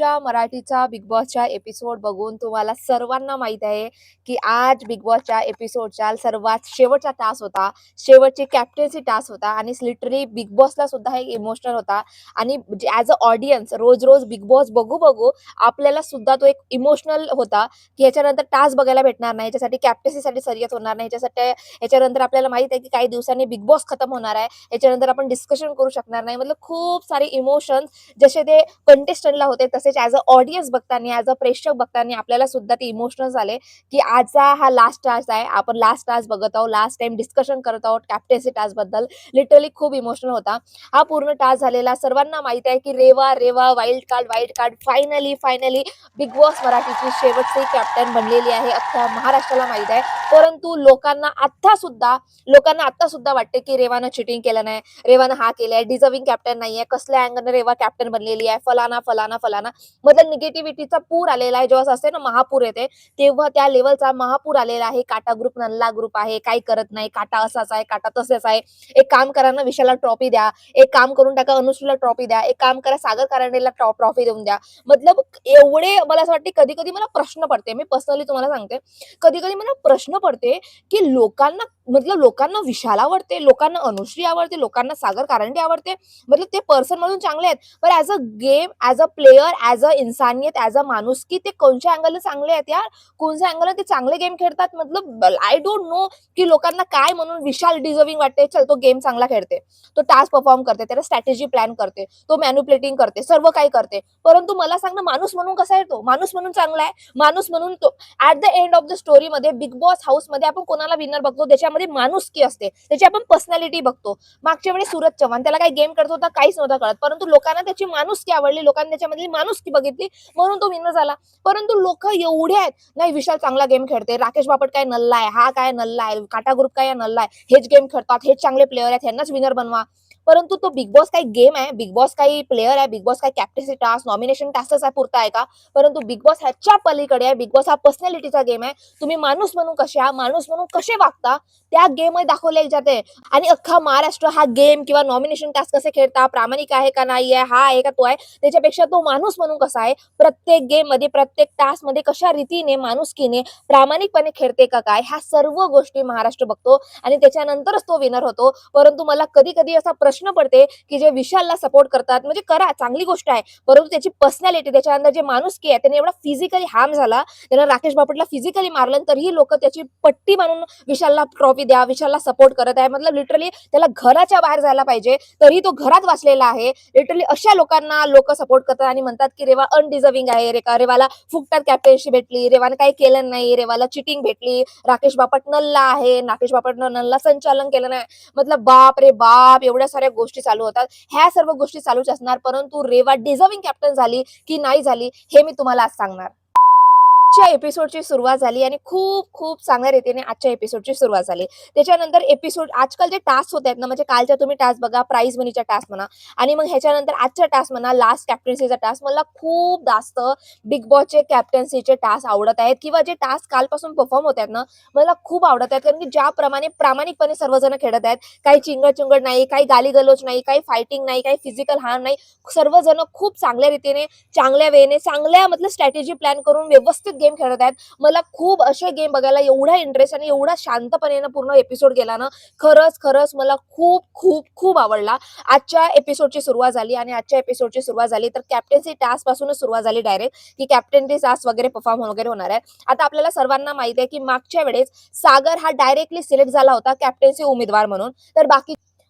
मराठीचा big बॉसचा episode बघून तुम्हाला सर्वांना माहित आहे की आज बिग बॉसच्या एपिसोडचा सर्वात शेवटचा तास होता. शेवटची कॅप्टन्सी टास्क होता आणि लिटरली बिग बॉसला सुद्धा एक इमोशनल होता आणि ॲज अ ऑडियन्स रोज बिग बॉस बघू बघू आपल्याला सुद्धा तो एक इमोशनल होता की ह्याच्यानंतर टास्क बघायला भेटणार नाही, ह्याच्यासाठी कॅप्टन्सीसाठी शर्यत होणार नाही, ह्याच्यानंतर आपल्याला माहित आहे की काही दिवसांनी बिग बॉस खतम होणार आहे, ह्याच्यानंतर आपण डिस्कशन करू शकणार नाही. मतलब खूप सारे इमोशन्स जसे ते कंटेस्टंटला होते तसेच ॲज अ ऑडियन्स बघताना, ॲज अ प्रेक्षक बघताना आपल्याला सुद्धा ते इमोशनल झाले की आजचा हा लास्ट टास्क आहे, आपण लास्ट टास्क बघत आहोत, लास्ट टाइम डिस्कशन करत आहोत कॅप्टन्सी टास्क बद्दल. लिटरली खूप इमोशनल होता हा पूर्ण टास्क झालेला. सर्वांना माहिती आहे की Reva wild card finally big boss मराठीची शेवटची कॅप्टन बनलेली आहे. अख्ख्या महाराष्ट्राला माहित आहे, परंतु लोकांना आता सुद्धा वाटते की रेवानं चिटिंग केलं नाही, रेवानं हा केलाय, डिझर्विंग कॅप्टन नाहीये, कसल्या अँगलने रेवा कॅप्टन बनलेली आहे, फलाना मतलब निगेटिव्हिटीचा पूर आलेला आहे. जेव्हा असते ना महापूर येते तेव्हा त्या लेवलचा महापूर आलेला आहे. काटा ग्रुप नल्ला ग्रुप आहे, काही करत नाही, काटा असाच आहे, काटा तसेच आहे. एक काम करा ना, विशालला ट्रॉफी द्या, एक काम करून टाका अनुश्रीला ट्रॉफी द्या, एक काम करा सागर कारंडेला ट्रॉफी देऊन द्या. मतलब एवढे मला असं वाटते कधी कधी मला प्रश्न पडते, मी पर्सनली तुम्हाला सांगते, कधी कधी मला प्रश्न पडते की लोकांना विशाल आवडते, लोकांना अनुश्री आवडते, लोकांना सागर कारंडे आवडते, मतलब ते पर्सन म्हणून चांगले आहेत, पण as a game, as a player, as a इन्सानियत, ॲज अ माणुसकी ते कोणत्या अँगलने चांगले आहेत यार, कोणत्या अँगलने ते चांगले गेम खेळतात. मतलब आय डोंट नो की लोकांना काय म्हणून विशाल डिझर्विंग वाटते. चल तो गेम चांगला खेळते, तो टास्क परफॉर्म करते, त्याला स्ट्रॅटेजी प्लॅन करते, तो मॅन्युप्लेटिंग करते, सर्व काही करते, परंतु मला सांग ना माणूस म्हणून कसा आहे, तो माणूस म्हणून चांगला आहे, माणूस म्हणून तो at the end of the story मध्ये बिग बॉस हाऊस मध्ये आपण कोणाला विनर बघतो, त्याच्यामध्ये माणुसकी असते, त्याची आपण पर्सनॅलिटी बघतो. मागच्या वेळी सूरज चव्हाण त्याला काही गेम करत होता काहीच नव्हता कळत, परंतु लोकांना त्याची माणुसकी आवडली, लोकांनी त्याच्यामधली माणुसकी बघितली म्हणून तो विनर झाला. परंतु लोक एवढे आहेत, नाही विशाल चांगला गेम खेळते, राकेश बापट काय नल्ला आहे, हा काय नल्ला आहे, काटा ग्रुप काय नल्ला आहे, हेच गेम खेळतात, हेच चांगले प्लेयर आहेत, ह्यांनाच विनर बनवा. परंतु तो बिग बॉस काही गेम आहे, बिग बॉस काही प्लेयर आहे, बिग बॉस काही कॅप्टन्सी टास्क नॉमिनेशन टास्कच आहे पुरता आहे का? परंतु बिग बॉस ह्याच्या पलीकडे आहे. बिग बॉस हा पर्सनॅलिटीचा गेम आहे. तुम्ही माणूस म्हणून कसे आहात, माणूस म्हणून कसे वागता, त्या गेम मध्ये दाखवले जाते. आणि अख्खा महाराष्ट्र हा गेम किंवा नॉमिनेशन टास्क कसे खेळता, प्रामाणिक आहे का नाही आहे, हा आहे का तो आहे, त्याच्यापेक्षा तो माणूस म्हणून कसा आहे, प्रत्येक गेम मध्ये प्रत्येक टास्क मध्ये कशा रीतीने माणुसकीने प्रामाणिकपणे खेळते का काय, ह्या सर्व गोष्टी महाराष्ट्र बघतो आणि त्याच्यानंतरच तो विनर होतो. परंतु मला कधी कधी असा प्रश्न पडते की जे विशालला सपोर्ट करतात, म्हणजे करा चांगली गोष्ट आहे, परंतु त्याची पर्सनॅलिटी, त्याच्या अंदर जे माणुसकी आहे, त्याने एवढा फिजिकली हार्म झाला, त्यानं राकेश बापटला फिजिकली मारलं, तरीही लोक त्याची पट्टी मानून विशालला ट्रॉफी द्या, विशालला सपोर्ट करत आहे. मतलब लिटरली त्याला घराच्या बाहेर जायला पाहिजे, तरी तो घरात वाचलेला आहे. लिटरली अशा लोकांना लोक सपोर्ट करतात आणि म्हणतात की रेवा अनडिझर्विंग आहे, रेवाला फुकटात कॅप्टन्सी भेटली, रेवाने काही केलं नाही, रेवाला चिटिंग भेटली, राकेश बापट नल्ला आहे, राकेश बापटनं नल्ला संचालन केलं नाही. मतलब बाप रे बाप, एवढ्या साऱ्या गोष्टी चालू होतात. ह्या सर्व गोष्टी चालूच असणार, परंतु रेवा डिझर्विंग कॅप्टन झाली की नाही झाली हे मी तुम्हाला आज सांगणार. आजच्या एपिसोडची सुरुवात झाली आणि खूप खूप चांगल्या रीतीने आजच्या एपिसोडची सुरुवात झाली. त्याच्यानंतर एपिसोड आजकाल जे टास्क होत आहेत ना, म्हणजे कालच्या तुम्ही टास्क बघा, प्राइज मनीचा टास्क म्हणा, आणि मग ह्याच्यानंतर आजच्या टास्क म्हणा, लास्ट कॅप्टन्सीचा टास्क, मला खूप जास्त बिग बॉसचे कॅप्टन्सीचे टास्क आवडत आहेत किंवा जे टास्क कालपासून परफॉर्म होत आहेत ना, मला खूप आवडत आहेत. कारण की ज्याप्रमाणे प्रामाणिकपणे सर्वजण खेळत आहेत, काही चिंगड नाही, काही गालीगलोच नाही, काही फायटिंग नाही, काही फिजिकल हार्म नाही, सर्वजण खूप चांगल्या रीतीने, चांगल्या वेने, चांगल्या मतलब स्ट्रॅटेजी प्लॅन करून व्यवस्थित गेम खेळत आहेत. मला खूप असे गेम बघायला एवढा इंटरेस्ट आणि एवढा शांतपणे पूर्ण एपिसोड गेला ना, खरंच मला खूप खूप खूप आवडला. आजच्या एपिसोडची सुरुवात झाली आणि आजच्या एपिसोडची सुरुवात झाली तर कॅप्टन्सी टास्क पासूनच सुरुवात झाली डायरेक्ट, की कॅप्टन्सी टास्क वगैरे परफॉर्म वगैरे होणार आहे. आता आपल्याला सर्वांना माहिती आहे की मागच्या वेळेस सागर हा डायरेक्टली सिलेक्ट झाला होता कॅप्टन्सी उमेदवार म्हणून. तर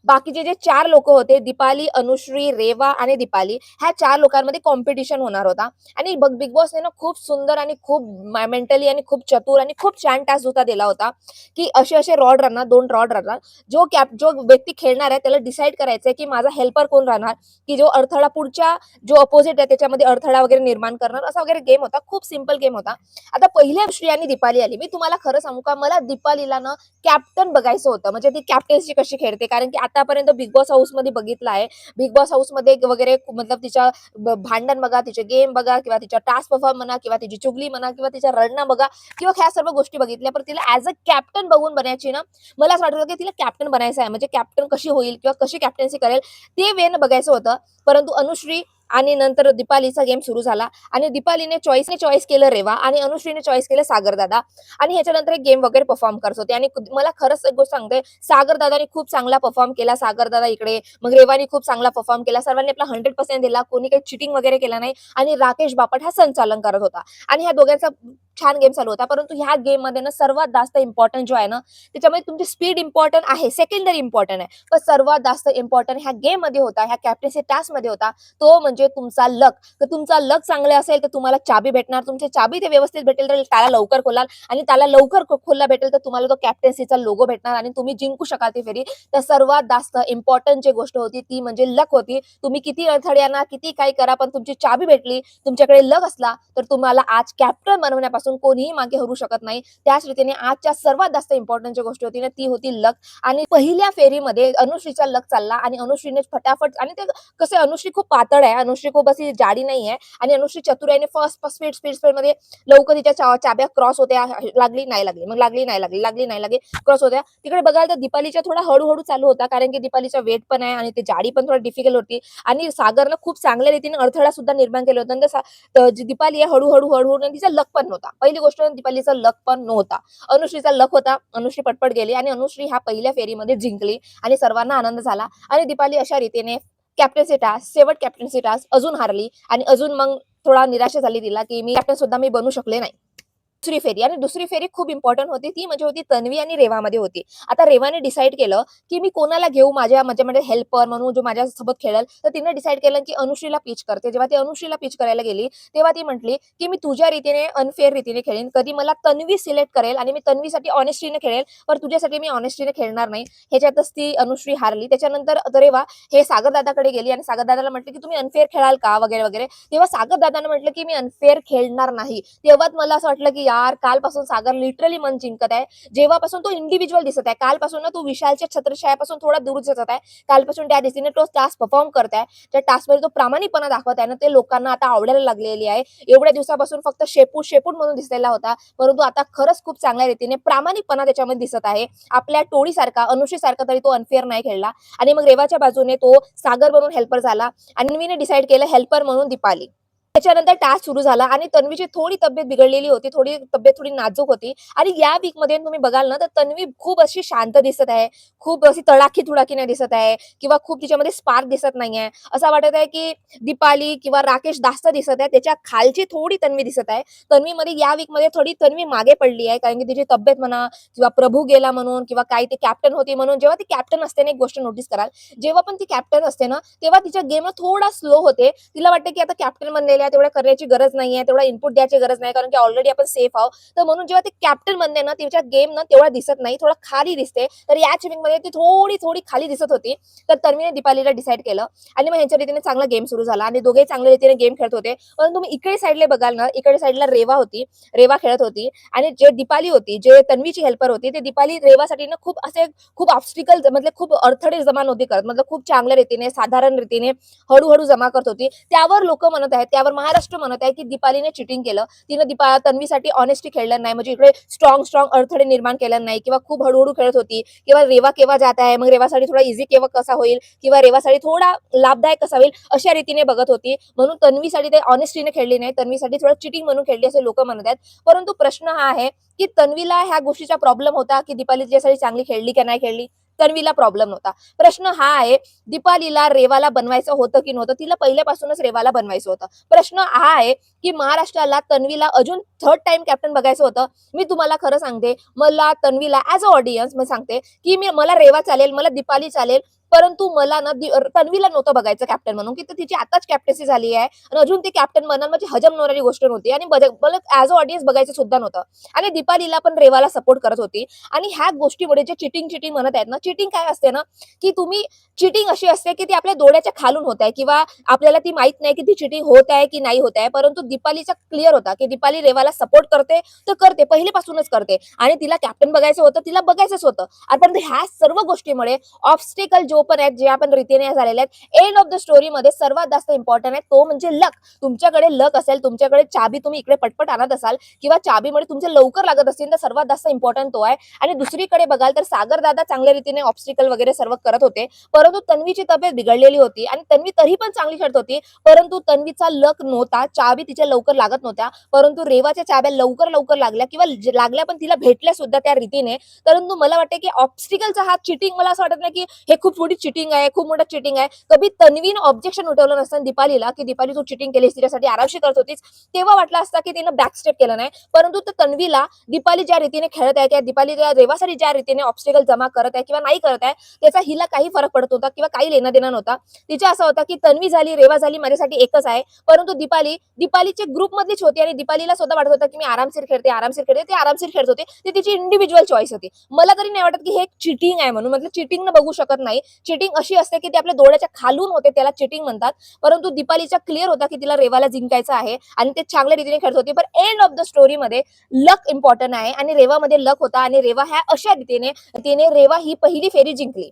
बाकीचे जे 4 लोक होते, दीपाली, अनुश्री, रेवा आणि दीपाली, ह्या 4 लोकांमध्ये कॉम्पिटिशन होणार होता. आणि बिग बॉसने ना खूप सुंदर आणि खूप मेंटली आणि खूप चतुर आणि खूप छान टास्क सुद्धा दिला होता, की असे रॉड राहणार, 2 रॉड राहणार, जो व्यक्ती खेळणार आहे त्याला डिसाईड करायचं आहे की माझा हेल्पर कोण राहणार, की जो अडथळा पुढच्या जो अपोजिट आहे त्याच्यामध्ये अडथळा वगैरे निर्माण करणार, असा वगैरे गेम होता. खूप सिंपल गेम होता. आता पहिल्या श्री आणि दीपाली आली. मी तुम्हाला खरं सांगू का, मला दीपालीला ना कॅप्टन बघायचं होतं, म्हणजे ती कॅप्टन्सी कशी खेळते, कारण की आतापर्यंत बिग बॉस हाऊस मध्ये बघितलं आहे, बिग बॉस हाऊस मध्ये वगैरे मतलब तिच्या भांडण बघा, तिचे गेम बघा, किंवा तिच्या टास्क परफॉर्म म्हणा, किंवा तिची चुगली म्हणा, किंवा तिच्या रडणं बघा, किंवा ह्या सर्व गोष्टी बघितल्या, पण तिला ऍज अ कॅप्टन बघून बनायची ना, मला असं वाटत होतं की तिला कॅप्टन बनायचं आहे, म्हणजे कॅप्टन कशी होईल किंवा कशी कॅप्टन्सी करेल ते वेन बघायचं होतं. परंतु अनुश्री आणि नंतर दीपालीचा गेम सुरू झाला आणि दीपालीने चॉईस केलं रेवा आणि अनुश्रीने चॉईस केलं सागरदादा आणि ह्याच्यानंतर एक गेम वगैरे परफॉर्म करत होते आणि मला खरंच एक गोष्ट सांगते, सागरदादाने खूप चांगला परफॉर्म केला. सागरदादा इकडे, मग रेवानी खूप चांगला परफॉर्म केला. सर्वांनी आपला 100% दिला. कोणी काही चिटिंग वगैरे केला नाही आणि राकेश बापट हा संचालन करत होता आणि ह्या दोघांचा छान गेम चालू होता. परंतु ह्या गेममध्ये ना सर्वात जास्त इम्पॉर्टंट जो आहे ना, त्याच्यामध्ये तुमची स्पीड इम्पॉर्टंट आहे, सेकंडरी इम्पॉर्टंट आहे. पण सर्वात जास्त इम्पॉर्टंट ह्या गेममध्ये होता, ह्या कॅप्टन्सी टास्कमध्ये होता, तो म्हणजे तुमचा लक. तर तुमचा लक चांगला असेल तर तुम्हाला चाबी भेटणार. तुमची चाबी ते व्यवस्थित भेटेल तर त्याला लवकर खोलाल आणि त्याला लवकर खोलला भेटेल तर तुम्हाला तो कॅप्टन्सीचा लोगो भेटणार आणि तुम्ही जिंकू शकाल ती फेरी. तर सर्वात जास्त इम्पॉर्टंट जी गोष्ट होती ती म्हणजे लक होती. तुम्ही किती अडथळे आणा, किती काही करा, पण तुमची चाबी भेटली, तुमच्याकडे लक असला तर तुम्हाला आज कॅप्टन बनवण्यापासून कोणीही मागे हरू शकत नाही. त्याच रीतीने आजच्या सर्वात जास्त इम्पॉर्टंट जी गोष्ट होती ना ती होती लक आणि पहिल्या फेरीमध्ये अनुश्रीचा लक चालला आणि अनुश्रीने फटाफट आणि ते कसं अनुश्री खूप पातळ आहे, अनुश्री खूप अशी जाडी नाही आहे आणि अनुश्री चतुर आहे फर्स्ट स्पीड मध्ये लवकर तिच्या चाब्या क्रॉस होत्या, लागली नाही लागली, मग लागली नाही लागली, लागली नाही लागली, क्रॉस होत्या. तिकडे बघायला तर दीपालीच्या थोडा हळूहळू चालू होता कारण की दीपालीचा वेट पण आहे आणि ती जाडी पण थोडी डिफिकल्ट होती आणि सागरनं खूप चांगल्या रीतीने अडथळा सुद्धा निर्माण केला होता. तर जी दीपाली आहे हळूहळू हळूहळू आणि तिचा लक पण नव्हता. पहिली गोष्ट दीपालीचा लक पण नव्हता, अनुश्रीचा लक होता. अनुश्री पटपट गेली आणि अनुश्री ह्या पहिल्या फेरीमध्ये जिंकली आणि सर्वांना आनंद झाला आणि दीपाली अशा रीतीने कॅप्टन्सी टास्क, शेवट कॅप्टन्सी टास्क अजून हारली आणि अजून मग थोडा निराशा झाली तिला की मी कॅप्टन सुद्धा मी बनू शकले नाही. दुसरी फेरी आणि दुसरी फेरी खूप इम्पॉर्टंट होती, ती म्हणजे होती तन्वी आणि रेवामध्ये होती. आता रेवाने डिसाईड केलं की मी कोणाला घेऊ माझ्या हेल्पर म्हणून जो माझ्यासोबत खेळेल, तर तिने डिसाईड केलं की अनुश्रीला पिच करते. जेव्हा ती अनुश्रीला पिच करायला गेली तेव्हा ती म्हटली की मी तुझ्या रीतीने अनफेअर रीतीने खेळेन, कधी मला तन्वी सिलेक्ट करेल आणि मी तन्वीसाठी ऑनेस्टीने खेळेल, पण तुझ्यासाठी मी ऑनेस्टीने खेळणार नाही. ह्याच्यातच ती अनुश्री हारली. त्याच्यानंतर रेवा हे सागरदादाकडे गेली आणि सागरदादाला म्हटले की तुम्ही अनफेअर खेळाल का वगैरे वगैरे. तेव्हा सागरदादाने म्हटलं की मी अनफेअर खेळणार नाही. तेव्हाच मला असं वाटलं की यार कालपासून सागर लिटरली मन जिंकत आहे. जेव्हापासून तो इंडिव्हिज्युअल दिसत आहे, कालपासून ना तो विशालच्या छत्रछायापासून थोडा दूर दिसत आहे. कालपासून त्या दिशेने तो टास्क परफॉर्म करत आहे. त्या टास्कमध्ये तो प्रामाणिकपणा दाखवत आहे ना, ते लोकांना आता आवडायला लागलेली आहे. एवढ्या दिवसापासून फक्त शेपूट शेपूट म्हणून दिसलेला होता, परंतु आता खरंच खूप चांगल्या रीतीने प्रामाणिकपणा त्याच्यामध्ये दिसत आहे. आपल्या टोळीसारखा अनुश्रीसारखा तरी तो अनफेअर नाही खेळला आणि मग रेवाच्या बाजूने तो सागर म्हणून हेल्पर झाला आणि मीने डिसाईड केलं हेल्पर म्हणून दीपाली. त्याच्यानंतर टास्क सुरू झाला आणि तन्वीची थोडी तब्येत बिघडलेली होती, तब्येत थोडी नाजूक होती आणि या वीकमध्ये तुम्ही बघाल ना तर तन्वी खूप अशी शांत दिसत आहे, खूप अशी तडाखी-तुडाखी नाही दिसत आहे किंवा खूप तिच्यामध्ये स्पार्क दिसत नाहीये. असं वाटत आहे की दीपाली किंवा राकेश जास्त दिसत आहे, त्याच्या खालची थोडी तन्वी दिसत आहे. तन्वीमध्ये या वीकमध्ये थोडी तन्वी मागे पडली आहे कारण की तिची तब्येत म्हणा किंवा प्रभू गेला म्हणून किंवा काही ते कॅप्टन होती म्हणून. जेव्हा ती कॅप्टन असते ना, एक गोष्ट नोटीस कराल, जेव्हा पण ती कॅप्टन असते ना, तेव्हा तिच्या गेम थोडा स्लो होते. तिला वाटतं की आता कॅप्टन बनलेले आहे, तेवढं करण्याची गरज नाहीये, तेवढा इनपुट द्यायची गरज नाही कारण की ऑलरेडी आपण सेफ आहोत. तर म्हणून जेव्हा ती कॅप्टन बनते ना, तिच्या गेम ना तेवढा दिसत नाही, थोडा खाली दिसते. तर याच मध्ये ती थोडी खाली दिसत होती. तर तन्वीने दीपालीला डिसाईड केलं आणि मग ह्यांच्या रीतीने चांगला गेम सुरू झाला आणि दोघेही चांगल्या रीतीने गेम खेळत होते. पण तुम्ही इकडे साईडला बघाल ना, इकडे साईडला रेवा होती, रेवा खेळत होती आणि जे दीपाली होती, जे तन्वीची हेल्पर होती, ते दीपाली रेवासाठी ना खूप ऑब्स्टिकल म्हणजे खूप अडथळे जमा नव्हती करत. मतलब खूप चांगल्या रीतीने, साधारण रीतीने हळूहळू जमा करत होती. त्यावर लोक म्हणत आहेत, त्यावर महाराष्ट्र म्हणत आहे की दीपालीने चिटिंग केलं. तिने तन्वीसाठी ऑनेस्टी खेळलं नाही, म्हणजे इकडे स्ट्रॉंग अडथळे निर्माण केलं नाही किंवा खूप हळूहळू खेळत होती किंवा रेवा केव्हा जात आहे, मग रेवासाठी थोडा इझी केव्हा कसा होईल किंवा रेवासाठी थोडा लाभदायक कसा होईल अशा रीतीने बघत होती. म्हणून तन्वीसाठी ते ऑनेस्टीने खेळली नाही, तन्वीसाठी थोडं चिटिंग म्हणून खेळली असे लोक म्हणत आहेत. परंतु प्रश्न हा आहे की तन्वीला ह्या गोष्टीचा प्रॉब्लेम होता की दीपाली तिच्यासाठी चांगली खेळली की नाही खेळली. तन्वीला प्रॉब्लेम नव्हता. प्रश्न हा आहे दीपालीला रेवाला बनवायचं होतं की नव्हतं. तिला पहिल्यापासूनच रेवाला बनवायचं होतं. प्रश्न हा आहे की महाराष्ट्राला तन्वीला अजून थर्ड टाइम कॅप्टन बघायचं होतं. मी तुम्हाला खरं सांगते, मला तन्वीला ऍज अ ऑडियन्स मी सांगते की मला रेवा चालेल, मला दीपाली चालेल, परंतु मला ना तन्वीला नव्हतं बघायचं कॅप्टन म्हणून की तिची आताच कॅप्टन्सी झाली आहे आणि अजून ती कॅप्टन बनणं म्हणजे हजम होणारी गोष्ट नव्हती आणि मला ऍज अ ऑडियन्स बघायचं सुद्धा नव्हतं. आणि दीपालीला पण रेवाला सपोर्ट करत होती आणि ह्या गोष्टीमुळे जे चिटिंग म्हणत आहेत ना, चिटिंग काय असते ना की तुम्ही चिटिंग अशी असते की ती आपल्या डोळ्याच्या खालून होत आहे किंवा आपल्याला ती माहित नाही की ती चिटिंग होत आहे की नाही होत आहे. परंतु दीपालीचा क्लिअर होता की दीपाली रेवाला सपोर्ट करते, तर करते, पहिलेपासूनच करते आणि तिला कॅप्टन बघायचं होतं, तिला बघायचंच होतं. परंतु ह्या सर्व गोष्टीमुळे ऑब्स्टिकल जो ओपन आहेत, जे आपण रीतीने झालेले आहेत. एंड ऑफ द स्टोरीमध्ये सर्वात जास्त इम्पॉर्टंट आहे तो म्हणजे लक. तुमच्याकडे लक असेल, तुमच्याकडे चाबी तुम्ही इकडे पटपट आणत असाल किंवा चाबीमुळे तुमचे लवकर लागत असतील तर सर्वात जास्त इम्पॉर्टंट तो आहे. आणि दुसरीकडे बघाल तर सागर दादा चांगल्या रीतीने ऑब्स्टिकल वगैरे सर्व करत होते, परंतु तन्वीची तब्येत बिघडलेली होती आणि तन्वी तरी पण चांगली खेळत होती, परंतु तन्वीचा लक नव्हता, चाबी तिच्या लवकर लागत नव्हत्या. परंतु रेवाच्या चाब्या लवकर लवकर लागल्या किंवा लागल्या पण तिला भेटल्या सुद्धा त्या रीतीने. परंतु मला वाटते की ऑब्स्टिकलचा हा चिटिंग, मला असं वाटत नाही की हे खूप मोठी चिटिंग आहे, खूप मोठं चिटिंग आहे. कधी तन्वीनं ऑब्जेक्शन उठवलं नसतं दीपालीला की दीपाली तू चिटिंग केलीस, तिच्यासाठी आरामशी करत होतीस, तेव्हा वाटलं असतं की तिनं बॅकस्टेप केलं नाही. परंतु तन्वीला दीपाली ज्या रीतीने खेळत आहे किंवा दीपाली रेवासाठी ज्या रीतीने ऑब्स्टिकल जमा करत आहे किंवा नाही करत आहे, त्याचा हिला काही फरक पडत होता किंवा काही लेणं देणं नव्हता. तिच्या असं होतं की तन्वी झाली, रेवा झाली, माझ्यासाठी एकच आहे. परंतु दीपालीचे ग्रुप मधलीच होती आणि दीपालीला स्वतः वाटत होतं की मी आरामशीर खेळते, आरामशीर खेळते. ती आरामशीर खेळत होती, ती तिची इंडिव्हिज्युअल चॉईस होती. मला तरी नाही वाटत की हे चिटिंग आहे म्हणून, मतलब चिटिंग न बघू शकत नाही. चिटिंग अशी असते की ते आपल्या डोळ्याच्या खालून होते, त्याला चिटिंग म्हणतात. परंतु दीपालीचा क्लिअर होता की तिला रेवाला जिंकायचं आहे आणि ते चांगल्या रीतीने खेळत होती. पण एंड ऑफ द स्टोरीमध्ये लक इम्पॉर्टंट आहे आणि रेवामध्ये लक होता आणि रेवा ह्या अशा रीतीने तिने रेवा ही पहिली फेरी जिंकली.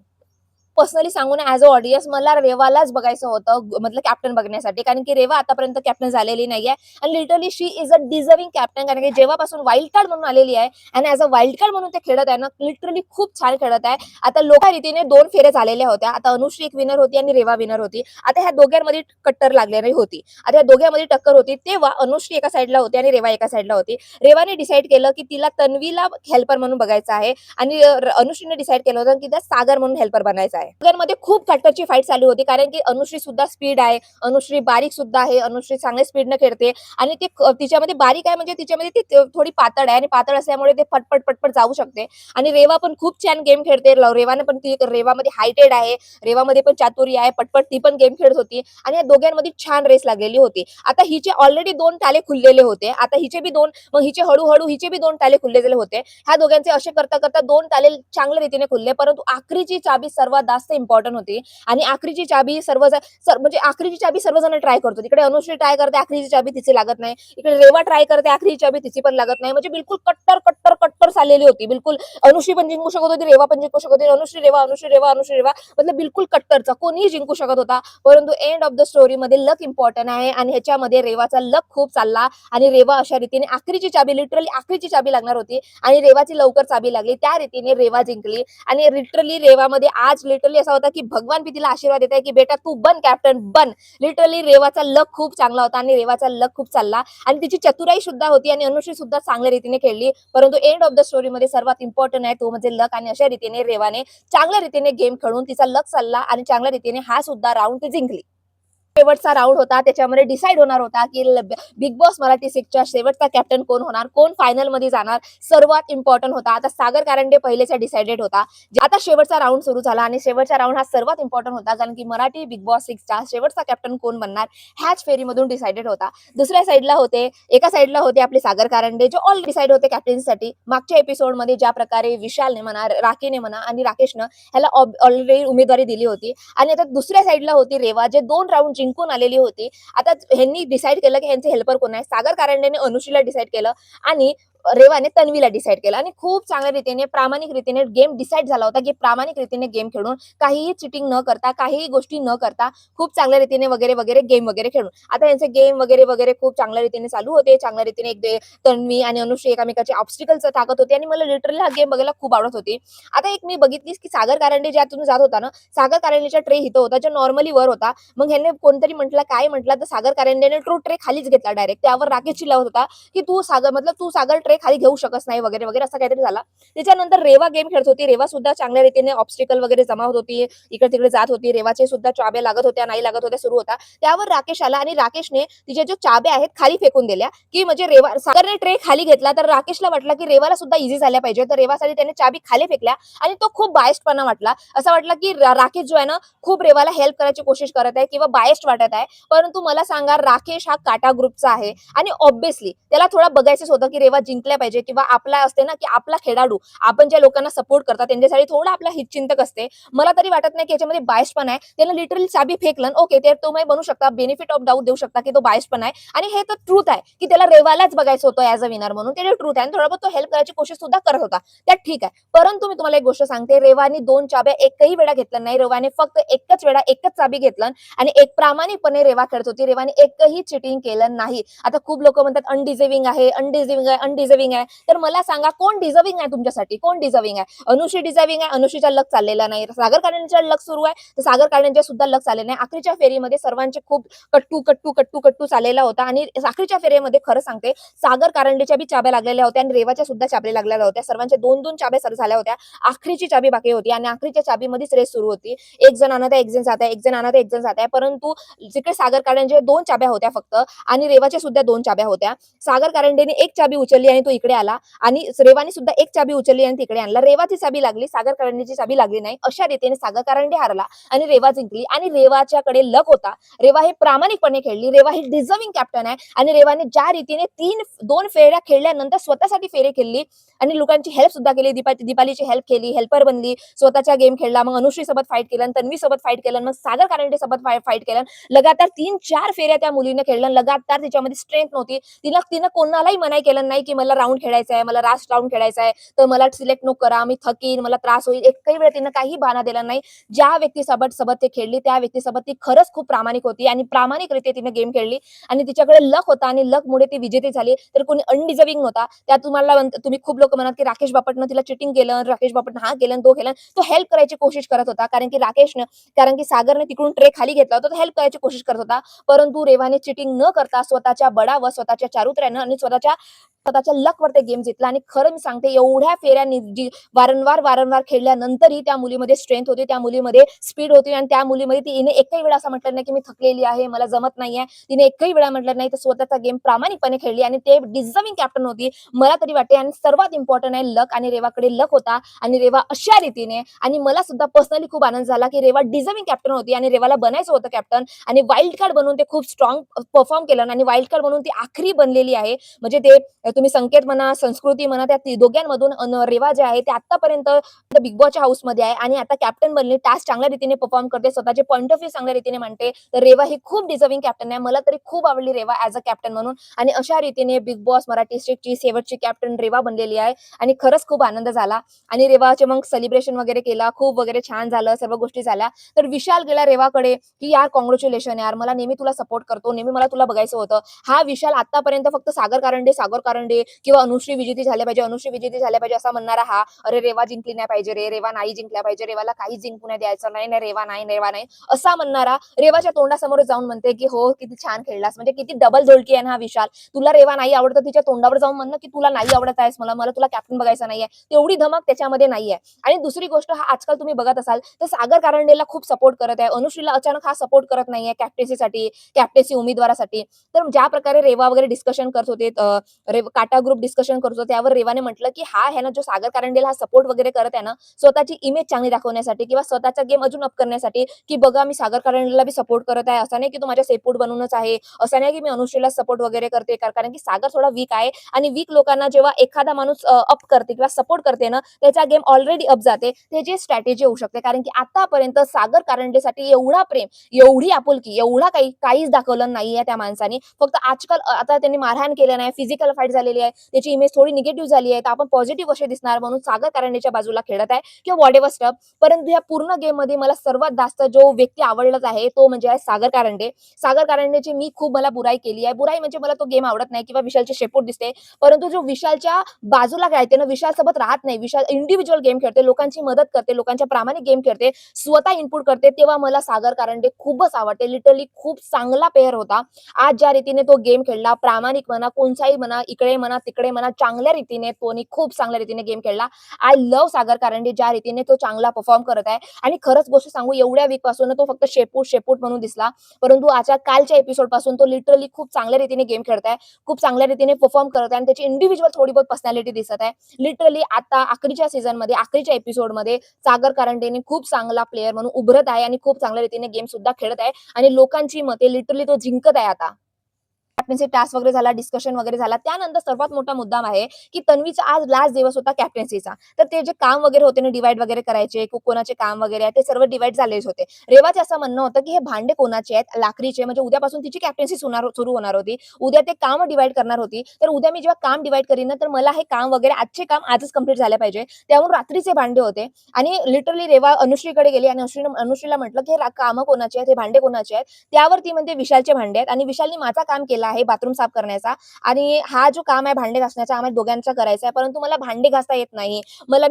पर्सनली सांगू ना, ऍज अ ऑडियन्स मला रेवालाच बघायचं होतं, मतलब कॅप्टन बघण्यासाठी, कारण की रेवा आतापर्यंत कॅप्टन झालेली नाहीये आणि literally she is a deserving captain. कारण की जेव्हापासून वाईल्ड कार्ड म्हणून आलेली आहे आणि ऍज अ वाईल्ड कार्ड म्हणून ते खेळत आहे ना, लिटरली खूप छान खेळत आहे. आता लोका रीतीने 2 फेऱ्या झालेल्या होत्या. आता अनुश्री एक विनर होती आणि रेवा विनर होती. आता ह्या दोघांमध्ये कट्टर लागलेली होती. आता या दोघांमध्ये टक्कर होती, तेव्हा अनुश्री एका साईडला होती आणि रेवा एका साईडला होती. रेवाने डिसाईड केलं की तिला तन्वीला हेल्पर म्हणून बघायचं आहे आणि अनुश्रीने डिसाईड केलं होतं की त्या सागर म्हणून हेल्पर बनायचं आहे. मध्ये खूप कट्टरची फाईट चालू होती, कारण की अनुश्री सुद्धा स्पीड आहे, अनुश्री बारीक सुद्धा आहे, अनुश्री चांगल्या स्पीडने खेळते आणि ती तिच्यामध्ये बारीक आहे म्हणजे तिच्यामध्ये ती थोडी पातळ आहे आणि पातळ असल्यामुळे ते पटपट पटपट जाऊ शकते. आणि रेवा पण खूप छान गेम खेळते. रेवाने पण ती रेवामध्ये हायटेड आहे, रेवामध्ये पण चातुर्य आहे, पटपट ती पण गेम खेळत होती आणि या दोघांमध्ये छान रेस लागलेली होती. आता हिचे ऑलरेडी 2 टाले खुललेले होते, आता हिचे बी 2, मग हिचे हळूहळू हिचे बी 2 टाले खुललेले होते. ह्या दोघांचे असे करता करता 2 टाले चांगल्या रीतीने खुलले, परंतु आखरीची चाबी सर्वात जास्त इम्पॉर्टंट होती आणि आखरीची चाबी म्हणजे आखरीची चाबी सर्वजण ट्राय करतो. तिकडे अनुश्री ट्राय करते, आखरीची चाबी तिची लागत नाही. इकडे रेवा ट्राय करते, आखरीची चाबी तिची पण लागत नाही. म्हणजे बिलकुल कट्टर कट्टर कट्टर चाललेली होती. बिलकुल अनुश्री पण जिंकू शकत होती, रेवा पण जिंकू शकत होती. अनुश्री रेवा, अनुश्री रेवा, अनुश्री रेवा, मतलब बिलकुल कट्टरचा कोणीही जिंकू शकत होता. परंतु एंड ऑफ द स्टोरी मध्ये लक इम्पॉर्टंट आहे आणि ह्याच्यामध्ये रेवाचा लक खूप चालला आणि रेवा अशा रीतीने आखरीची चाबी, लिटरली आखरीची चाबी लागणार होती आणि रेवाची लवकर चाबी लागली. त्या रीतीने रेवा जिंकली आणि लिटरली रेवामध्ये आज लिटरली असा होता की भगवान भी तिला आशीर्वाद देत आहे की बेटा तू बन कॅप्टन बन. लिटरली रेवाचा लक खूप चांगला होता आणि रेवाचा लक खूप चालला आणि तिची चतुराई सुद्धा होती आणि अनुश्री सुद्धा चांगल्या रीतीने खेळली. परंतु एंड ऑफ द स्टोरी मध्ये सर्वात इम्पॉर्टंट आहे तो म्हणजे लक आणि अशा रीतीने रेवाने चांगल्या रीतीने गेम खेळून तिचा लक चालला आणि चांगल्या रीतीने हा सुद्धा राऊंड ती जिंकली. शेवटचा राऊंड होता, त्याच्यामध्ये डिसाईड होणार होता की बिग बॉस मराठी 6चा शेवटचा कॅप्टन कोण होणार, कोण फायनल मध्ये जाणार, सर्वात इम्पॉर्टंट होता. आता सागर कारंडे पहिलेचा डिसाइडेड होता. आता शेवटचा राऊंड सुरू झाला आणि शेवटचा राऊंड हा सर्वात इम्पॉर्टंट होता, कारण की मराठी बिग बॉस 6चा शेवटचा कॅप्टन कोण बनणार ह्याच फेरीमधून डिसाइडेड होता. दुसऱ्या साईडला होते, एका साईडला होते आपले सागर कारंडे, जे ऑल डिसाइड होते कॅप्टन्सीसाठी. मागच्या एपिसोडमध्ये ज्या प्रकारे विशालने म्हणा, राखीने म्हणा आणि राकेशनं ह्याला ऑलरेडी उमेदवारी दिली होती आणि आता दुसऱ्या साईडला होती रेवा, जे 2 राऊंड जिंकून आलेली होती. आता ह्यांनी डिसाईड केलं की ह्यांचे हेल्पर कोण आहे. सागर कारंडेने अनुश्रीला डिसाईड केलं आणि रेवाने तन्वीला डिसाईड केलं आणि खूप चांगल्या रीतीने प्रामाणिक रीतीने गेम डिसाईड झाला होता की प्रामाणिक रीतीने गेम खेळून, काहीही चिटिंग न करता, काहीही गोष्टी न करता, खूप चांगल्या रीतीने वगैरे वगैरे गेम वगैरे खेळून आता यांचे गेम वगैरे वगैरे खूप चांगल्या रीतीने चालू होते. चांगल्या रीतीने तन्वी आणि अनुश्री एकामेकाचे ऑब्स्टिकल्स टाकत होते आणि मला लिटरली हा गेम बघायला खूप आवडत होती. आता एक मी बघितलीस की सागर कारंडे ज्यातून जात होता ना, सागर कारंडेचा ट्रे इथं होता, जो नॉर्मली वर होता. मग ह्याने कोणतरी म्हटलं, काय म्हटलं, तर सागर कारंडेने तो ट्रे खालीच घेतला डायरेक्ट. त्यावर राकेश चिल्लावत होता की तू सागर ट्रे खाली घेऊ शकत नाही वगैरे वगैरे असं काहीतरी झाला. त्याच्यानंतर रेवा गेम खेळत होती. रेवा सुद्धा चांगल्या रीतीने ऑब्स्टिकल वगैरे जमा होत होती, इकडे तिकडे जात होती. रेवाचे सुद्धा चाब्या लागत होत्या, नाही लागत होत्या, सुरू होता. त्यावर राकेश आला आणि राकेशने तिच्या जो चाब्या आहेत खाली फेकून दिल्या, की म्हणजे रेवा सागरने ट्रे खाली घेतला तर राकेशला वाटलं की रेवाला सुद्धा इझी झाल्या पाहिजे, तर रेवासाठी त्याने चाबी खाली फेकल्या आणि तो खूप बायस्डपणा वाटला. असं वाटलं की राकेश जो आहे ना, खूप रेवाला हेल्प करायची कोशिश करत आहे किंवा बायस्ड वाटत आहे. परंतु मला सांगा, राकेश हा काटा ग्रुपचा आहे आणि ऑब्व्हियसली त्याला थोडं बघायचंच होतं की रेवा जिंकते जिंकल्या पाहिजे किंवा आपला असते ना की आपला खेळाडू आपण ज्या लोकांना सपोर्ट करतात त्यांच्यासाठी थोडा आपला हितचिंतक असते. मला तरी वाटत नाही की याच्यामध्ये बायस पण आहे. त्यानं लिटरली चाबी फेकलं ओके ते तुम्ही बनू शकता बेनिफिट ऑफ डाऊट देऊ शकता की तो बायस पण आहे आणि हे तर ट्रूथ आहे की त्याला रेवालाच बघायचं होतं ॲज अ विनर म्हणून ते ट्रूथ आहे आणि थोडा बहुत तो हेल्प करायची कोशिश सुद्धा करत होता त्यात ठीक आहे. परंतु मी तुम्हाला एक गोष्ट सांगते रेवानी 2 चाब्या एकही वेळा घेतल्या नाही. रेवाने फक्त एकच वेळा एकच चाबी घेतलं आणि एक प्रामाणिकपणे रेवा खेळत होती. रेवाने एकही चिटिंग केलं नाही. आता खूप लोक म्हणतात अनडिझर्विंग आहे, अनडिझर्विंग आहे, अनडिझर्विंग आहे. तर मला सांगा कोण डिझर्विंग आहे तुमच्यासाठी? कोण डिझर्विंग आहे? अनुश्री डिझर्विंग आहे. अनुश्रीचा लक चाललेला नाही. सागर कारंडेचा लक सुरू आहे. तर सागर कारंडेचे सुद्धा लक चालले नाही. अखेरच्या फेरीमध्ये सर्वांचे खूप कट्टू चाललेला होता आणि अखेरच्या फेरीमध्ये खरं सांगते सागर कारंडेच्या बी चाब्या लागलेल्या होत्या आणि रेवाच्या सुद्धा चाब्या लागलेल्या होत्या. सर्वांच्या 2-2 चाब्या झाल्या होत्या. आखरीची चाबी बाकी होती आणि आखरीच्या चाबीमध्येच रेस सुरू होती. एक जण आणत आहे, एक जण जात आहे, एक जण आणत आहे, एक जण जात आहे. परंतु जिकडे सागर कारंडे 2 चाब्या होत्या फक्त आणि रेवाच्या सुद्धा 2 चाब्या होत्या. सागर कारंडेने एक चाबी उचलली आणि तो इकडे आला आणि रेवाने सुद्धा एक चाबी उचलली आणि तिकडे आणला. रेवाची चाबी लागली, सागर कारंडेची चाबी लागली नाही. अशा रीतीने सागर कारंडे हारला आणि रेवा जिंकली आणि रेवाच्याकडे लक होता. रेवा हे प्रामाणिकपणे खेळली. रेवा ही डिझर्विंग कॅप्टन आहे आणि रेवाने ज्या रीतीने 2 फेऱ्या खेळल्यानंतर स्वतःसाठी फेरी खेळली आणि लोकांची हेल्प सुद्धा केली. दीपालीची हेल्प केली, हेल्पर बनली, स्वतःचा गेम खेळला. मग अनुश्री सोबत फाईट केलं, तन्वी सोबत फाईट केलं, मग सागर कारंडे सोबत फाईट केलं. लगातार 3-4 फेऱ्या त्या मुलीने खेळल्या. लगातार तिच्यामध्ये स्ट्रेंथ नव्हती. तिनं तिनं कोणालाही मनाई केलं नाही की मला राऊंड खेळायचा आहे, मला लास्ट राऊंड खेळायचा आहे, तर मला सिलेक्ट नको करा, मी थकीन, मला त्रास होईल. एकही वेळ तिनं काही बहाणा दिला नाही. ज्या व्यक्तीसोबत ते खेळली त्या व्यक्तीसोबत ती खरंच खूप प्रामाणिक होती आणि प्रामाणिकरीत्या तिने गेम खेळली आणि तिच्याकडे लक होता आणि लकमुळे ती विजेती झाली. तर कोणी अनडिझर्विंग नव्हता. त्या तुम्ही खूप लोक म्हणत की राकेश बापटनं तिला चिटिंग केलं, राकेश बापटनं हा केलं तो केलं. तो हेल्प करायची कोशिश करत होता कारण की सागरने तिकडून ट्रे खाली घेतला होता. तो हेल्प करायची कोशिश करत होता. परंतु रेवाने चिटिंग न करता स्वतःच्या बळावर, स्वतःच्या चारित्र्यानं आणि स्वतःच्या लकवर ते गेम जिंकला आणि खरं मी सांगते एवढ्या फेऱ्यांनी जी वारंवार खेळल्यानंतरही त्या मुलीमध्ये स्ट्रेंथ होती, त्या मुलीमध्ये स्पीड होती आणि त्या मुलीमध्ये तिने एकही वेळा असं म्हटलं नाही की मी थकलेली आहे, मला जमत नाहीये. तिने एकही वेळा म्हटलं नाही तर स्वतःचा गेम प्रामाणिकपणे खेळली आणि ते डिझर्विंग कॅप्टन होती मला तरी वाटते. आणि सर्वात इम्पॉर्टंट आहे लक आणि रेवाकडे लक होता आणि रेवा अशा रीतीने आणि मला सुद्धा पर्सनली खूप आनंद झाला की रेवा डिझर्विंग कॅप्टन होती आणि रेवाला बनायचं होतं कॅप्टन आणि वाईल्ड कार्ड बनवून ते खूप स्ट्रॉंग परफॉर्म केलं आणि वाईल्ड कार्ड बनवून ती आखरी बनलेली आहे. म्हणजे ते तुम्ही संकेत म्हणा, संस्कृती म्हणा, त्या दोघांमधून रेवा जे आहे ते आतापर्यंत बिग बॉसच्या हाऊसमध्ये आहे आणि आता कॅप्टन बनली. टास्क चांगल्या रीतीने परफॉर्म करते, स्वतःचे पॉईंट ऑफ व्ह्यू चांगल्या रीतीने मांडते. तर रेवा ही खूप डिझर्विंग कॅप्टन आहे. मला तरी खूप आवडली रेवा ॲज अ कॅप्टन म्हणून आणि अशा रीतीने बिग बॉस मराठी स्ट्रीटची शेवटची कॅप्टन रेवा बनलेली आहे आणि खरंच खूप आनंद झाला आणि रेवाचे मग सेलिब्रेशन वगैरे केला, खूप वगैरे छान झालं, सर्व गोष्टी झाल्या. तर विशाल गेला रेवाकडे की यार कॉंग्रॅच्युलेशन यार, मला नेहमी तुला सपोर्ट करतो, नेहमी मला तुला बघायचं होतं. हा विशाल आतापर्यंत फक्त सागर कारंडे किंवा अनुश्री विजेती झाल्या पाहिजे, अनुश्री विजेती झाल्या पाहिजे असा म्हणणारा हा, अरे रेवा जिंकली नाही पाहिजे रे, रेवा नाही जिंकल्या पाहिजे, रेवाला काही जिंकू नाही द्यायचं नाही, नाही रेवा नाही, रेवा नाही असा म्हणणारा रेवाच्या तोंडासमोर जाऊन म्हणते की हो किती छान खेळलास. म्हणजे किती डबल जोडकी आहे ना हा विशाल. तुला रेवा नाही आवडत तिच्या तोंडावर जाऊन म्हणणं की तुला नाही आवडत आहेस, मला तुला कॅप्टन बघायचं नाहीये. तेवढी धमक त्याच्यामध्ये नाहीये. आणि दुसरी गोष्ट हा आजकाल तुम्ही बघत असाल तर सागर कारंडेला खूप सपोर्ट करत आहे. अनुश्रीला अचानक हा सपोर्ट करत नाहीये कॅप्टन्सीसाठी, कॅप्टन्सी उमेदवारासाठी. तर ज्या प्रकारे रेवा वगैरे डिस्कशन करत होते, काटा ग्रुप डिस्कशन करत होते, त्यावर रेवाने म्हटलं की हा आहे ना जो सागर कारंडेला हा सपोर्ट वगैरे करत आहे ना स्वतःची इमेज चांगली दाखवण्यासाठी किंवा स्वतःचा गेम अजून अप करण्यासाठी की बघा मी सागर कारंडेला बी सपोर्ट करत आहे. असं नाही की तो माझ्या सेपूट बनवूनच आहे, असं नाही की मी अनुश्रीला सपोर्ट वगैरे करते, कारण की सागर थोडा वीक आहे आणि वीक लोकांना जेव्हा एखादा माणूस अप करते किंवा सपोर्ट करते ना त्याचा गेम ऑलरेडी अप जाते. त्याची स्ट्रॅटेजी होऊ शकते कारण की आतापर्यंत सागर कारंडेसाठी एवढा प्रेम, एवढी आपुलकी, एवढा काहीच दाखवलं नाहीये त्या माणसाने. फक्त आजकाल आता त्यांनी मारहाण केलं नाही, फिजिकल फाईट झालेली आहे, त्याची इमेज थोडी निगेटिव्ह झाली आहे, तर आपण पॉझिटिव्ह कसे दिसणार म्हणून सागर कारंडेच्या बाजूला खेळत आहे किंवा व्हॉट एव्हर स्टफ. परंतु या पूर्ण गेम मध्ये मला सर्वात जास्त जो व्यक्ती आवडलाच आहे तो म्हणजे आहे सागर कारंडे. सागर कारंडेची मी खूप मला बुराई केली आहे. बुराई म्हणजे मला तो गेम आवडत नाही किंवा विशालचे शेपूट दिसते. परंतु जो विशालच्या बाजूला खेळते ना, विशाल सोबत राहत नाही. विशाल इंडिव्हिज्युअल गेम खेळते, लोकांची मदत करते, लोकांच्या प्रामाणिक गेम खेळते, स्वतः इनपुट करते. तेव्हा मला सागर कारंडे खूपच आवडते. लिटरली खूप चांगला प्लेयर होता. आज ज्या रीतीने तो गेम खेळला, प्रामाणिक म्हणा, कोणचाही म्हणा, इकडे म्हणा, तिकडे म्हणा, चांगल्या रीतीने तोनी खूप चांगल्या रीतीने गेम खेळला. आय लव्ह सागर कारंडे ज्या रीतीने तो चांगला परफॉर्म करत आहे. आणि खरंच गोष्ट सांगू एवढ्या वीक पासून तो फक्त शेपूट म्हणून दिसला. परंतु आजच्या कालच्या एपिसोड पासून तो लिटरली खूप चांगल्या रीतीने गेम खेळत आहे, खूप चांगल्या रीतीने परफॉर्म करत आहे आणि त्याची इंडिव्हिज्युअल थोडी बहुत पर्सनॅलिटी दिसत आहे. लिटरली आता अखेरच्या सीझनमध्ये, अखेरच्या एपिसोडमध्ये सागर कारंडेने खूप चांगला प्लेयर म्हणून उभरत आहे आणि खूप चांगल्या रीतीने गेम सुद्धा खेळत आहे आणि लोकांची मते लिटरली तो जिंकत आहे आता. कॅप्टन्सी टास्क वगैरे झाला, डिस्कशन वगैरे झाला. त्यानंतर सर्वात मोठा मुद्दा आहे, की तन्वीचा आज लास्ट दिवस होता कॅप्टन्सीचा. तर ते जे काम वगैरे होते ना, डिव्हाईड वगैरे करायचे, कोणाचे काम वगैरे आहे, ते सर्व डिव्हाईड झालेच होते. रेवाचे असं म्हणणं होतं, की हे भांडे कोणाचे आहेत? लाखरीचे. म्हणजे उद्यापासून तिची कॅप्टन्सी सुरू होणार होती. उद्या ते काम डिव्हाईड करणार होती. तर उद्या मी जेव्हा काम डिव्हाईड करीन ना, तर मला हे काम वगैरे आजचे काम आजच कंप्लीट झाले पाहिजे. त्यामुळे रात्रीचे भांडे होते आणि लिटरली रेवा अनुश्रीकडे गेली आणि अनुश्रीला म्हटलं, की "हे कामं कोणाची आहेत? हे भांडे कोणाचे आहेत?" त्यावर ती म्हणते, "विशालचे भांडे आहेत." आणि विशालने माझा काम केला आहे बाथरूम साफ करण्याचा आणि हा जो काम आहे भांडे घासण्याचा आम्हाला दोघांचा करायचा आहे. परंतु मला भांडे घासता येत नाही.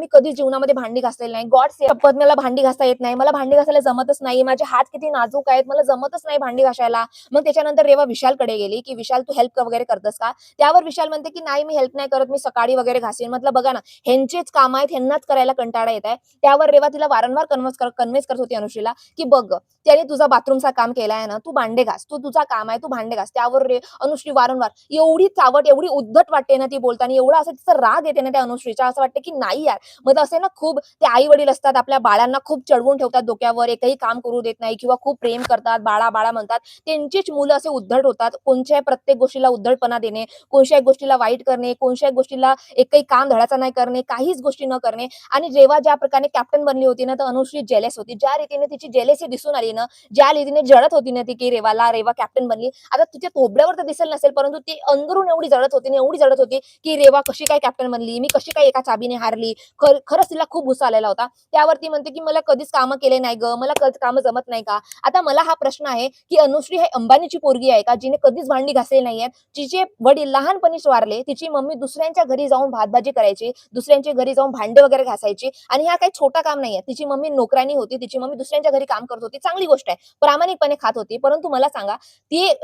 मी कधीच जीवनामध्ये भांडी घासलेली नाही. गॉड शपथ मला भांडी घासता येत नाही. मला भांडी घासायला जमतच नाही. माझे हात किती नाजूक आहेत. मला जमतच नाही भांडी घासायला. मग त्याच्यानंतर रेवा विशालकडे गेली, की "विशाल तू हेल्प वगैरे करतोस का?" त्यावर विशाल म्हणते, की "नाही मी हेल्प नाही करत. मी सकाळी वगैरे घासीन." म्हटलं बघा ना, ह्यांचेच काम आहेत, ह्यांनाच करायला कंटाळा येत आहे. त्यावर रेवा तिला वारंवार कन्व्हिन्स करत होती अनुश्रीला, की "बघ त्याने तुझा बाथरूमचा काम केलाय ना, तू भांडे घास. तुझा काम आहे, तू भांडे घास." त्यावर अनुश्री वारंवार एवढी चावट, एवढी उद्धट वाटते ना ती बोलताना, एवढा असं तिचा राग येते ना त्या अनुश्रीचा, असं वाटतं की नाही यार. मग असे ना खूप ते आई-वडील असतात, आपल्या बाळांना खूप चढवून ठेवतात डोक्यावर, एकही काम करू देत नाही किंवा खूप प्रेम करतात, बाळा, बाळा म्हणतात. त्यांचीच मुलं असे उद्धट होतात. कोणत्याही प्रत्येक गोष्टीला उद्धटपणा देणे, कोणत्याही गोष्टीला वाईट करणे, कोणत्याही गोष्टीला एकही काम धडाचा नाही करणे, काहीच गोष्टी न करणे. आणि जेव्हा ज्या प्रकारे कॅप्टन बनली होती ना, तर अनुश्री जेलस होती. ज्या रीतीने तिची जेलसी दिसून आली ना, ज्या रीतीने जळत होती ना ती, की रेवा कॅप्टन बनली. आता तिच्या थोबड्यावर तर दिसेल नसेल, परंतु ती अंदरून एवढी जळत होती ना, एवढी जळत होती, की रेवा कशी काय कॅप्टन बनली? मी कशी काय एका चाबीने हारली? खरंच तिला खूप गुस्सा आलेला होता. त्यावर ती म्हणते, की "मला कधीच कामं केले नाही गं. मला कामं जमत नाही का?" आता मला हा प्रश्न आहे, की अनुश्री हे अंबानीची पोरगी आहे का? जिने कधीच भांडी घासलेली नाहीयेत. तिचे वडील लहानपणीच वारले. तिची मम्मी दुसऱ्यांच्या घरी जाऊन भातभाजी करायची, दुसऱ्यांच्या घरी जाऊन भांडे वगैरे घासायची आणि हा काही छोटा काम नाहीये. तिची मम्मी नोकरानी होती. तिची मम्मी दुसऱ्यांच्या घरी काम करत होती. चांगली गोष्ट आहे. प्रामाणिकपणे खात होती. परंतु मला सांगा,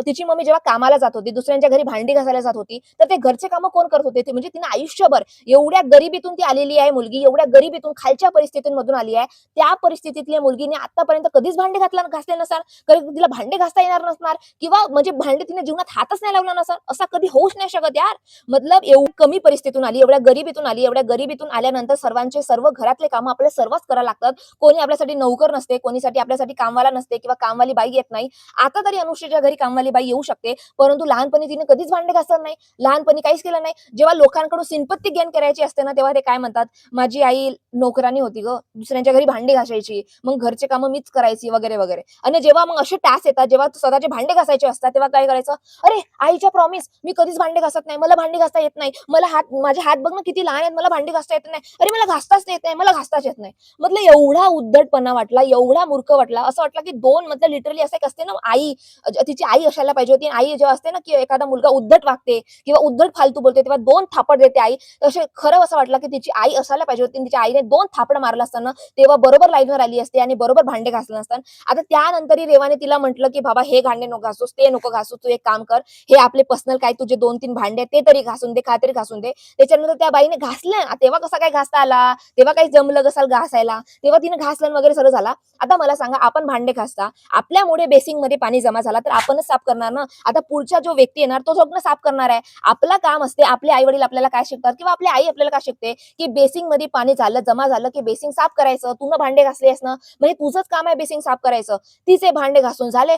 तिची मम्मी जेव्हा कामाला जात होती, दुसऱ्यांच्या घरी भांडी घासायला जात होती, तर ते घरचे कामं कोण करत होते? ते म्हणजे तिने आयुष्यभर एवढ्या गरिबीतून ती आलेली आहे मुलगी, एवढ्या गरिबीतून खालच्या परिस्थितीमधून आली आहे. त्या परिस्थितीतल्या मुलगीने आतापर्यंत कधीच घासले नसणार, कधी तिला भांडे घासता येणार नसणार किंवा म्हणजे भांडे तिने जीवनात हातच नाही लावला नसणार. असा कधी होऊच नाही शकत यार. मतलब एवढी कमी परिस्थितीतून आली, एवढ्या गरिबीतून आली, एवढ्या गरिबीतून आल्यानंतर सर्व घरातले कामं आपल्याला सर्वच करावं लागतात. कोणी आपल्यासाठी नोकर नसते, कोणीसाठी आपल्यासाठी कामवाला नसते किंवा कामवाली बाई येत नाही. आता तरी अनुश्रीच्या घरी कामवाली बाई येऊ शकते, परंतु लहानपणी तिने कधीच भांडे घासलं नाही. लहानपणी काहीच केलं नाही. जेव्हा लोकांकडून सिंपत्ती गेन करायची असते ना, तेव्हा ते काय म्हणतात, "माझी आई नोकरानी होती गं, दुसऱ्यांच्या घरी भांडी घासायची, मग घरचे कामं मीच करायची" वगैरे, वगैरे. आणि जेव्हा मग असे टास्क येतात, जेव्हा स्वतःचे भांडे घासायचे असतात, तेव्हा काय करायचं, "अरे आईच्या प्रॉमिस, मी कधीच भांडे घासत नाही. मला भांडी घासता येत नाही. माझे हात बघ ना किती लहान आहेत. मला भांडी घासता येत नाही. अरे मला घासताच येत नाही. मला घासताच येत नाही." म्हटलं एवढा उद्धटपणा वाटला, एवढा मूर्ख वाटला. असं वाटलं की 2 मतलब लिटरली असं एक असते ना आई, तिची आई असायला पाहिजे होती. आई जेव्हा असते ना, की एखादा मुलगा उद्धट वागते किंवा उद्धट फालतू बोलते, तेव्हा 2 थापड देते आई. तसे खरं असं वाटलं की तिची आई असायला पाहिजे होती. तिच्या आईने 2 थापड मारलं असताना तेव्हा बरोबर लाईनवर आली असते आणि बरोबर भांडे घासलं नसतं. आता त्यानंतरही रेवाने तिला म्हटलं, की "बाबा हे भांडे नको घासूस, ते नको घासू. तू एक काम कर, हे आपले पर्सनल काय तुझे 2-3 भांडे आहेत, ते तरी घासून दे, का तरी घासून दे." त्याच्यानंतर त्या बाईने घासलं. तेव्हा कसा काय घासता आला? तेव्हा काही जमलं कसाल घासायला? तेव्हा तिने घासलं वगैरे सर्व झाला. आता मला सांगा, आपण भांडे घासता, आपल्यामुळे बेसिंगमध्ये पाणी जमा झाला तर आपणच साफ करणार ना. आता पुढचा जो व्यक्ती येणार तो सगळं साफ करणार आहे. आपलं काम असते, आपले आई-वडील आपल्याला काय शिकतात किंवा आपली आई आपल्याला काय शिकते, की बेसिंगमध्ये पाणी जमा झालं, की बेसिंग साफ करायचं. तू भांडे घासले आहेस ना, म्हणजे तुझंच काम आहे बेसिंग साफ करायचं. तिचे भांडे घासून झाले,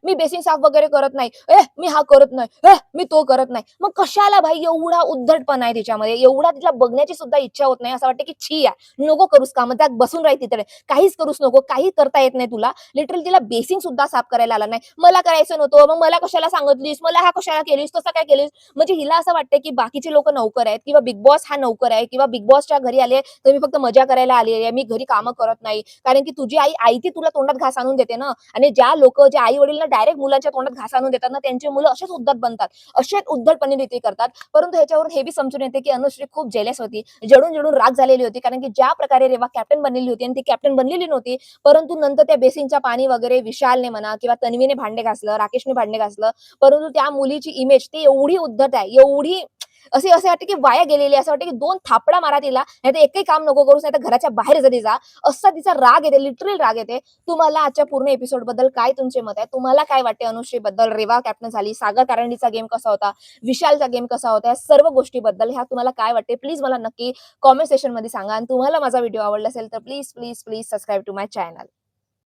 मी बेसिंग साफ वगैरे करत नाही. मी हा करत नाही. मी तो करत नाही." मग कशाला भाई एवढा उद्धटपणा आहे तिच्यामध्ये, एवढा तिला बघण्याची सुद्धा इच्छा होत नाही. असं वाटतं, की छी यार, नको करूस कामं, त्यात बसून राह तिकडे. काहीच करूच नको, काही करता येत नाही तुला. लिटरली तिला बेसिंग सुद्धा साफ करायला आला नाही. मला करायचं नव्हतं, मग मला कशाला सांगितलीस? मला हा कशाला केलीस? तसं काय केलीस? म्हणजे हिला असं वाटतं, की बाकीचे लोकं नौकर आहेत किंवा बिग बॉस हा नौकर आहे किंवा बिग बॉसच्या घरी आले, तर मी फक्त मजा करायला आली आहे. मी घरी कामं करत नाही. कारण की तुझी आई ती तुला तोंडात घास आणून देते ना. आणि ज्या आई-वडील डायरेक्ट मुलांच्या तोंडात घास आणून देतात ना, त्यांची मुलं असेच उद्धट बनतात. असेच उद्धटपणे रीती करतात. परंतु ह्याच्यावरून हे बी समजून येते, की अनुश्री खूप जेलस होती. जळून राग झालेली होती. कारण की ज्या प्रकारे रेवा कॅप्टन बनलेली होती आणि ती कॅप्टन बनलेली नव्हती. परंतु नंतर त्या बेसिनच्या पाणी वगैरे विशालने म्हणा किंवा तन्वीने भांडे घासलं, राकेशने भांडे घासलं. परंतु त्या मुलीची इमेज ती एवढी उद्धट आहे, एवढी असे वाटते की वाया गेलेली आहे. असं वाटतं की 2 थापडा मारा तिला, नाहीतर एकही काम नको करूस, नाहीतर घराच्या बाहेर जरी जा. असा तिचा राग येते, लिटरल राग येते. तुम्हाला आजच्या पूर्ण एपिसोडबद्दल काय तुमचे मत आहे? तुम्हाला काय वाटते अनुश्रीबद्दल? रेवा कॅप्टन झाली, सागर कारंडीचा गेम कसा होता, विशालचा गेम कसा होता, या सर्व गोष्टीबद्दल ह्या तुम्हाला काय वाटते? प्लीज मला नक्की कॉमेंट सेक्शनमध्ये सांगा आणि तुम्हाला माझा व्हिडिओ आवडला असेल तर please subscribe to my channel.